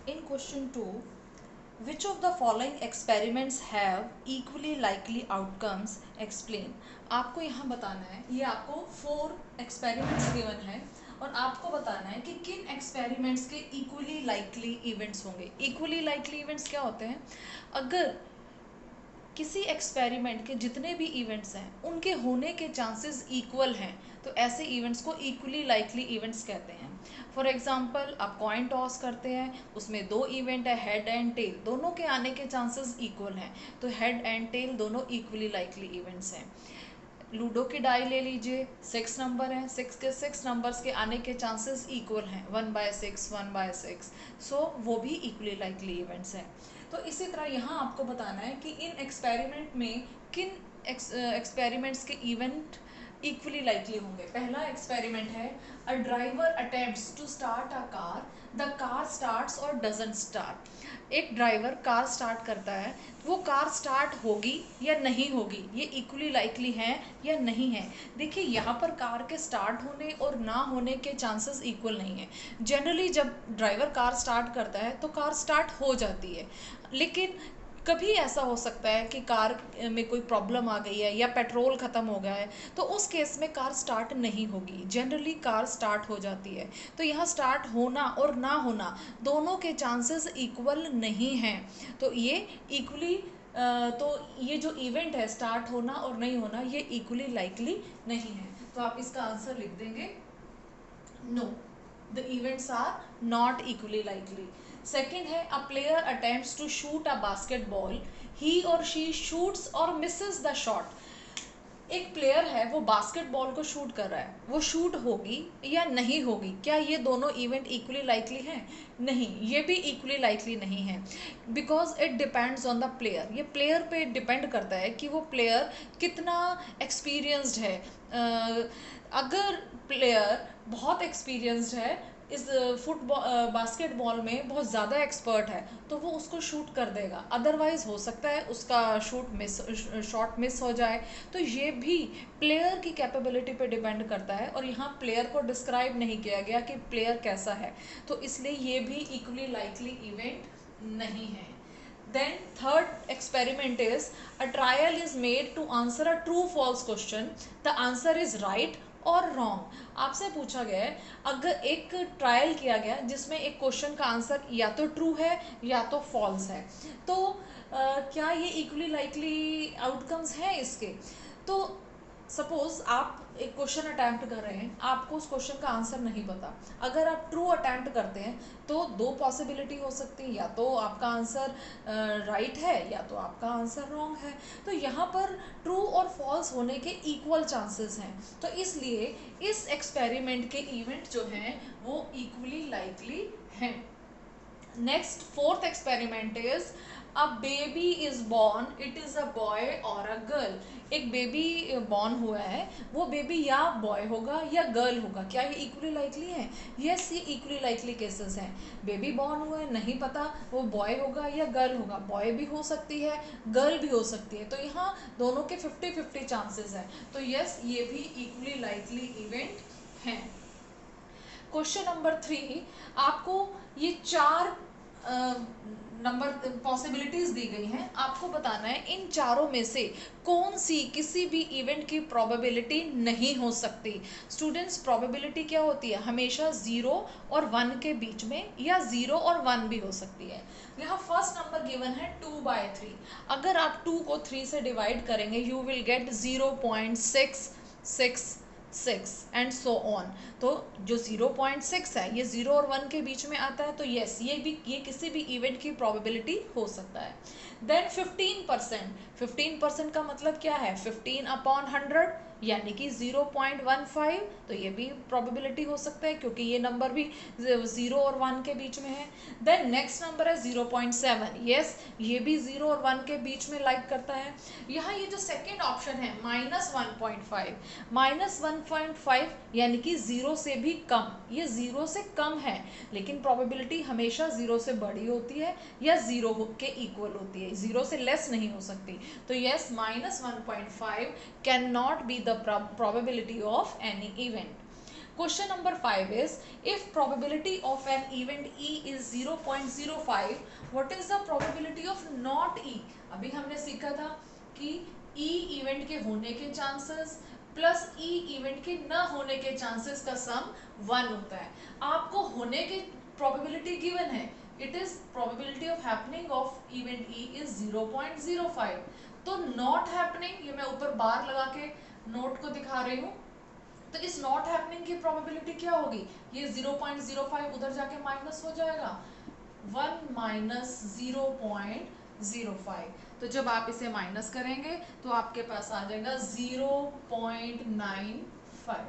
In question 2, which of the following experiments have equally likely outcomes? Explain. आपको यहाँ बताना है, ये आपको 4 एक्सपेरिमेंट्स गिवन है और आपको बताना है कि किन एक्सपेरिमेंट्स के इक्वली लाइकली इवेंट्स होंगे. इक्वली लाइकली इवेंट्स क्या होते हैं? अगर किसी एक्सपेरिमेंट के जितने भी इवेंट्स हैं उनके होने के चांसेस इक्वल हैं तो ऐसे इवेंट्स को इक्वली लाइकली इवेंट्स कहते हैं. फॉर एग्जांपल, आप कॉइन टॉस करते हैं, उसमें 2 इवेंट है, हेड एंड टेल, दोनों के आने के चांसेस इक्वल हैं तो हेड एंड टेल दोनों इक्वली लाइकली इवेंट्स हैं. लूडो की डाई ले लीजिए, 6 नंबर हैं, 6 के 6 नंबर्स के आने के चांसेस इक्वल हैं, 1/6 1/6, सो वो भी इक्वली लाइकली इवेंट्स हैं. तो इसी तरह यहाँ आपको बताना है कि इन एक्सपेरिमेंट में किन एक्सपेरिमेंट्स के इवेंट इक्वली लाइकली होंगे. पहला एक्सपेरिमेंट है, a driver attempts to start a car, the car starts और डजंट स्टार्ट. एक ड्राइवर कार स्टार्ट करता है, वो कार स्टार्ट होगी या नहीं होगी, ये इक्वली लाइकली है या नहीं है. देखिए यहाँ पर कार के स्टार्ट होने और ना होने के चांसेस इक्वल नहीं है. जनरली जब ड्राइवर कार स्टार्ट करता है तो कार स्टार्ट हो जाती है, लेकिन कभी ऐसा हो सकता है कि कार में कोई प्रॉब्लम आ गई है या पेट्रोल ख़त्म हो गया है तो उस केस में कार स्टार्ट नहीं होगी. जनरली कार स्टार्ट हो जाती है. तो यहाँ स्टार्ट होना और ना होना दोनों के चांसेस इक्वल नहीं हैं. तो ये इक्वली तो ये जो इवेंट है स्टार्ट होना और नहीं होना ये इक्वली लाइकली नहीं है. तो आप इसका आंसर लिख देंगे no, the events are not equally likely. Second है, a player attempts to shoot a basketball, he और शी शूट्स और मिसेस द शॉट. एक प्लेयर है वो बास्केटबॉल को शूट कर रहा है, वो शूट होगी या नहीं होगी, क्या ये दोनों इवेंट इक्वली लाइकली हैं? नहीं, ये भी इक्वली लाइकली नहीं है, because it depends on the player. ये प्लेयर पे डिपेंड करता है कि वो प्लेयर कितना एक्सपीरियंस्ड है. अगर प्लेयर बहुत एक्सपीरियंस्ड है, इस फुटबॉल बास्केटबॉल में बहुत ज़्यादा एक्सपर्ट है तो वो उसको शूट कर देगा. अदरवाइज हो सकता है उसका शॉट मिस हो जाए. तो ये भी प्लेयर की कैपेबिलिटी पे डिपेंड करता है और यहाँ प्लेयर को डिस्क्राइब नहीं किया गया कि प्लेयर कैसा है, तो इसलिए ये भी इक्वली लाइकली इवेंट नहीं है. Then third experiment is, a trial is made to answer a true false question. The answer is right और रॉन्ग. आपसे पूछा गया है, अगर एक ट्रायल किया गया जिसमें एक क्वेश्चन का आंसर या तो ट्रू है या तो फॉल्स है, तो क्या ये इक्वली लाइकली आउटकम्स हैं इसके? तो सपोज आप एक क्वेश्चन अटैम्प्ट कर रहे हैं, आपको उस क्वेश्चन का आंसर नहीं पता. अगर आप ट्रू अटैम्प्ट करते हैं तो 2 पॉसिबिलिटी हो सकती है, या तो आपका आंसर राइट है या तो आपका आंसर रॉन्ग है. तो यहाँ पर ट्रू और फॉल्स होने के इक्वल चांसेस हैं, तो इसलिए इस एक्सपेरिमेंट के इवेंट जो हैं वो इक्वली लाइकली हैं. Next fourth experiment is, a baby is born, it is a boy और अ गर्ल. एक बेबी बॉर्न हुआ है, वो बेबी या बॉय होगा या गर्ल होगा. क्या ये इक्वली लाइकली है? यस, ये इक्वली लाइकली केसेस हैं. बेबी बॉर्न हुआ है, नहीं पता वो बॉय होगा या गर्ल होगा. बॉय भी हो सकती है, गर्ल भी हो सकती है, तो यहाँ दोनों के 50-50 चांसेस हैं. तो यस, ये भी इक्वली लाइकली इवेंट हैं. क्वेश्चन नंबर 3, आपको ये 4 नंबर पॉसिबिलिटीज दी गई हैं, आपको बताना है इन चारों में से कौन सी किसी भी इवेंट की प्रोबेबिलिटी नहीं हो सकती. स्टूडेंट्स, प्रोबेबिलिटी क्या होती है? हमेशा 0 और 1 के बीच में, या 0 और 1 भी हो सकती है. यहाँ फर्स्ट नंबर गिवन है 2/3. अगर आप 2 को 3 से डिवाइड करेंगे you will get 0.666 and so on. तो जो 0.6 है ये 0 और 1 के बीच में आता है, तो यस, ये किसी भी इवेंट की प्रोबेबिलिटी हो सकता है. देन 15%. का मतलब क्या है? 15/100 यानी कि 0.15. तो ये भी प्रोबेबिलिटी हो सकता है क्योंकि ये नंबर भी 0 और 1 के बीच में है. देन नेक्स्ट नंबर है 0.7. यस, ये भी 0 और 1 के बीच में लाइक करता है. यहाँ ये जो सेकेंड ऑप्शन है -1.5 यानी कि 0 से भी कम, ये 0 से कम है, लेकिन प्रोबेबिलिटी हमेशा 0 से बड़ी होती है या 0 के इक्वल होती है, 0 से लेस नहीं हो सकती. तो yes, -1.5 can not be the probability of any event. Question number 5 is if probability of an event E is 0.05, what is the probability of not E. अभी हमने सीखा था कि ई इवेंट के होने के चांसेस प्लस ई इवेंट के न होने के चांसेस का सम 1 होता है। आपको होने की प्रोबेबिलिटी गिवन है, it is probability of happening of event E is 0.05। तो नॉट हैपनिंग, ये मैं ऊपर बार लगा के नोट को दिखा रही हूँ, तो इस नॉट हैपनिंग की प्रोबेबिलिटी क्या होगी, ये 0.05 उधर जाके माइनस हो जाएगा, 1 माइनस 0.05। तो जब आप इसे माइनस करेंगे तो आपके पास आ जाएगा 0.95।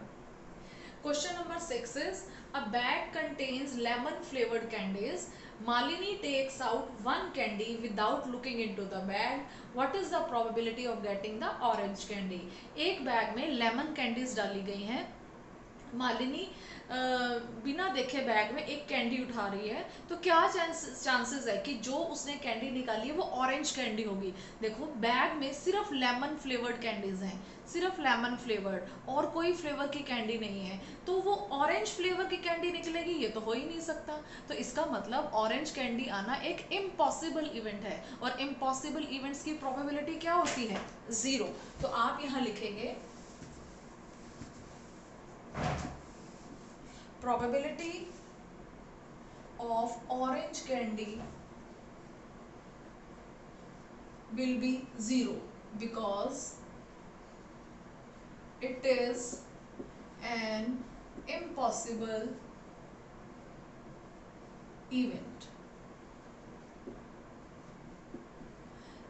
Question number 6 is a bag contains lemon flavored candies. Malini takes out one candy without looking into the bag. What is the probability of getting the orange candy? एक बैग में लेमन कैंडीज डाली गई हैं। मालिनी बिना देखे bag में एक candy उठा रही है, तो क्या चांसेस है कि जो उसने कैंडी निकाली है वो ऑरेंज कैंडी होगी। देखो बैग में सिर्फ लेमन फ्लेवर्ड कैंडीज हैं, सिर्फ लेमन फ्लेवर्ड और कोई फ्लेवर की कैंडी नहीं है, तो वो ऑरेंज फ्लेवर की कैंडी निकलेगी, ये तो हो ही नहीं सकता। तो इसका मतलब ऑरेंज कैंडी आना एक इम्पॉसिबल इवेंट है, और इम्पॉसिबल इवेंट्स की प्रोबेबिलिटी क्या होती है, 0। तो आप यहाँ लिखेंगे probability of orange candy will be 0 because it is an impossible event।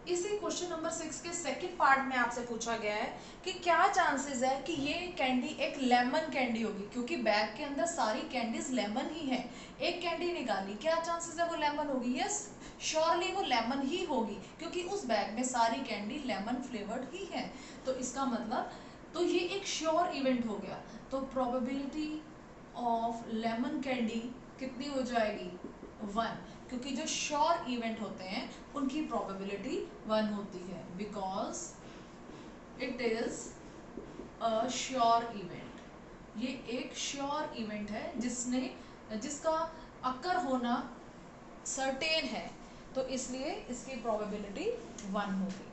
इसी क्वेश्चन नंबर 6 के सेकंड पार्ट में आपसे पूछा गया है कि क्या चांसेस है कि ये कैंडी एक लेमन कैंडी होगी, क्योंकि बैग के अंदर सारी कैंडीज लेमन ही है। एक कैंडी निकाली, क्या चांसेस है वो लेमन होगी, यस श्योरली वो लेमन ही होगी, क्योंकि उस बैग में सारी कैंडी लेमन फ्लेवर्ड ही है। तो इसका मतलब तो ये एक श्योर इवेंट हो गया। तो प्रोबेबिलिटी ऑफ लेमन कैंडी कितनी हो जाएगी, 1, क्योंकि जो श्योर इवेंट होते हैं उनकी प्रोबेबिलिटी 1 होती है, because it is a sure event. ये एक श्योर इवेंट है जिसका अकर होना सर्टेन है, तो इसलिए इसकी प्रोबेबिलिटी 1 होगी।